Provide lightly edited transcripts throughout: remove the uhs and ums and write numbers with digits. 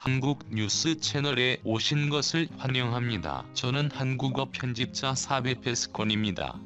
한국 뉴스 채널에 오신 것을 환영합니다. 저는 한국어 편집자 사베페스콘입니다.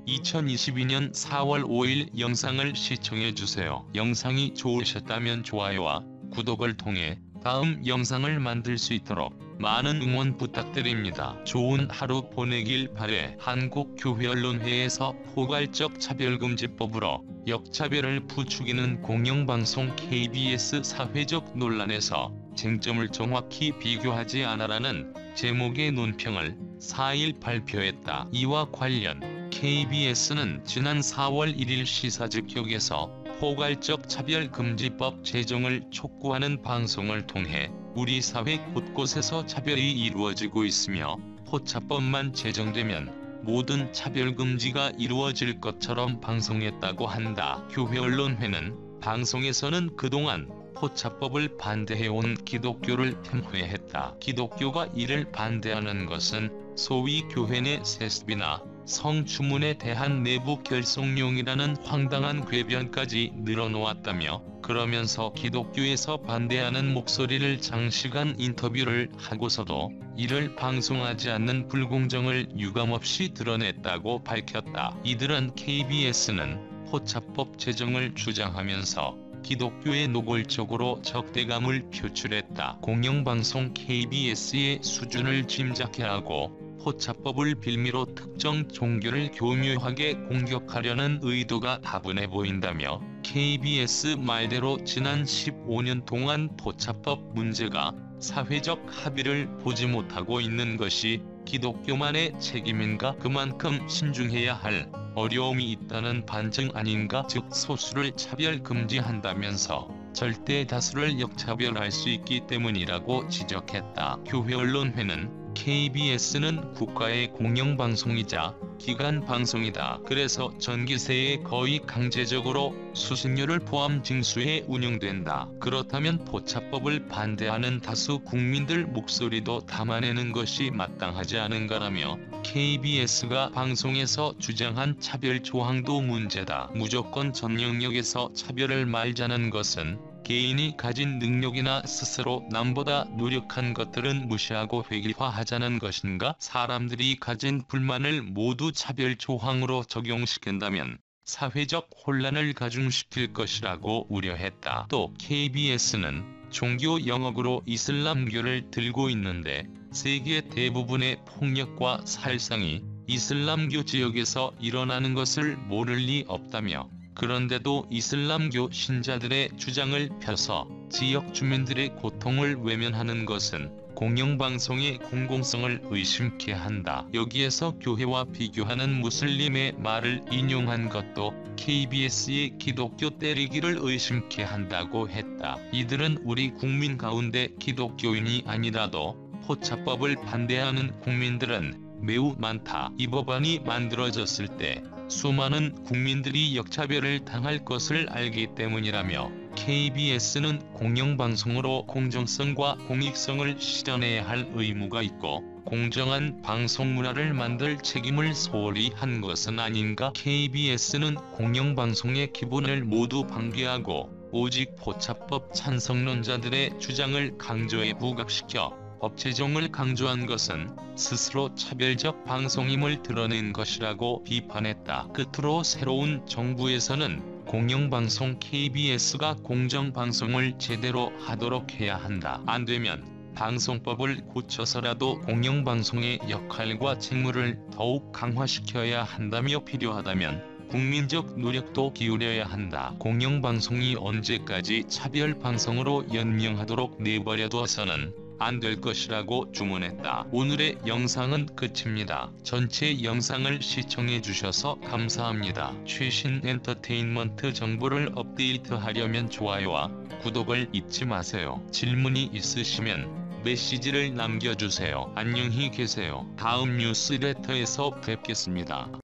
2022년 4월 5일 영상을 시청해주세요. 영상이 좋으셨다면 좋아요와 구독을 통해 다음 영상을 만들 수 있도록 많은 응원 부탁드립니다. 좋은 하루 보내길 바래. 한국교회언론회에서 포괄적 차별금지법으로 역차별을 부추기는 공영방송 KBS 사회적 논란에서 쟁점을 정확히 비교하지 않아라는 제목의 논평을 4일 발표했다. 이와 관련 KBS는 지난 4월 1일 시사즉격에서 포괄적 차별금지법 제정을 촉구하는 방송을 통해 우리 사회 곳곳에서 차별이 이루어지고 있으며 포차법만 제정되면 모든 차별금지가 이루어질 것처럼 방송했다고 한다. 교회언론회는 방송에서는 그동안 포차법을 반대해온 기독교를 폄훼했다. 기독교가 이를 반대하는 것은 소위 교회 내 세습이나 성추문에 대한 내부 결속용이라는 황당한 궤변까지 늘어놓았다며, 그러면서 기독교에서 반대하는 목소리를 장시간 인터뷰를 하고서도 이를 방송하지 않는 불공정을 유감없이 드러냈다고 밝혔다. 이들은 KBS는 포차법 제정을 주장하면서 기독교에 노골적으로 적대감을 표출했다. 공영방송 KBS의 수준을 짐작케 하고 포차법을 빌미로 특정 종교를 교묘하게 공격하려는 의도가 다분해 보인다며, KBS 말대로 지난 15년 동안 포차법 문제가 사회적 합의를 보지 못하고 있는 것이 기독교만의 책임인가, 그만큼 신중해야 할 어려움이 있다는 반증 아닌가. 즉 소수를 차별 금지한다면서 절대 다수를 역차별할 수 있기 때문이라고 지적했다. 교회언론회는 KBS는 국가의 공영방송이자 기관방송이다. 그래서 전기세에 거의 강제적으로 수신료를 포함 징수해 운영된다. 그렇다면 포차법을 반대하는 다수 국민들 목소리도 담아내는 것이 마땅하지 않은가라며, KBS가 방송에서 주장한 차별 조항도 문제다. 무조건 전 영역에서 차별을 말자는 것은 개인이 가진 능력이나 스스로 남보다 노력한 것들은 무시하고 획일화하자는 것인가? 사람들이 가진 불만을 모두 차별 조항으로 적용시킨다면 사회적 혼란을 가중시킬 것이라고 우려했다. 또 KBS는 종교 영역으로 이슬람교를 들고 있는데 세계 대부분의 폭력과 살상이 이슬람교 지역에서 일어나는 것을 모를 리 없다며, 그런데도 이슬람교 신자들의 주장을 펴서 지역 주민들의 고통을 외면하는 것은 공영방송의 공공성을 의심케 한다. 여기에서 교회와 비교하는 무슬림의 말을 인용한 것도 KBS의 기독교 때리기를 의심케 한다고 했다. 이들은 우리 국민 가운데 기독교인이 아니라도 포차법을 반대하는 국민들은 매우 많다. 이 법안이 만들어졌을 때 수많은 국민들이 역차별을 당할 것을 알기 때문이라며, KBS는 공영방송으로 공정성과 공익성을 실현해야 할 의무가 있고 공정한 방송 문화를 만들 책임을 소홀히 한 것은 아닌가. KBS는 공영방송의 기본을 모두 방기하고 오직 포차법 찬성론자들의 주장을 강조해 부각시켜 법 제정을 강조한 것은 스스로 차별적 방송임을 드러낸 것이라고 비판했다. 끝으로 새로운 정부에서는 공영방송 KBS가 공정방송을 제대로 하도록 해야 한다. 안되면 방송법을 고쳐서라도 공영방송의 역할과 책무를 더욱 강화시켜야 한다며, 필요하다면 국민적 노력도 기울여야 한다. 공영방송이 언제까지 차별방송으로 연명하도록 내버려둬서는 안 될 것이라고 주문했다. 오늘의 영상은 끝입니다. 전체 영상을 시청해주셔서 감사합니다. 최신 엔터테인먼트 정보를 업데이트하려면 좋아요와 구독을 잊지 마세요. 질문이 있으시면 메시지를 남겨주세요. 안녕히 계세요. 다음 뉴스레터에서 뵙겠습니다.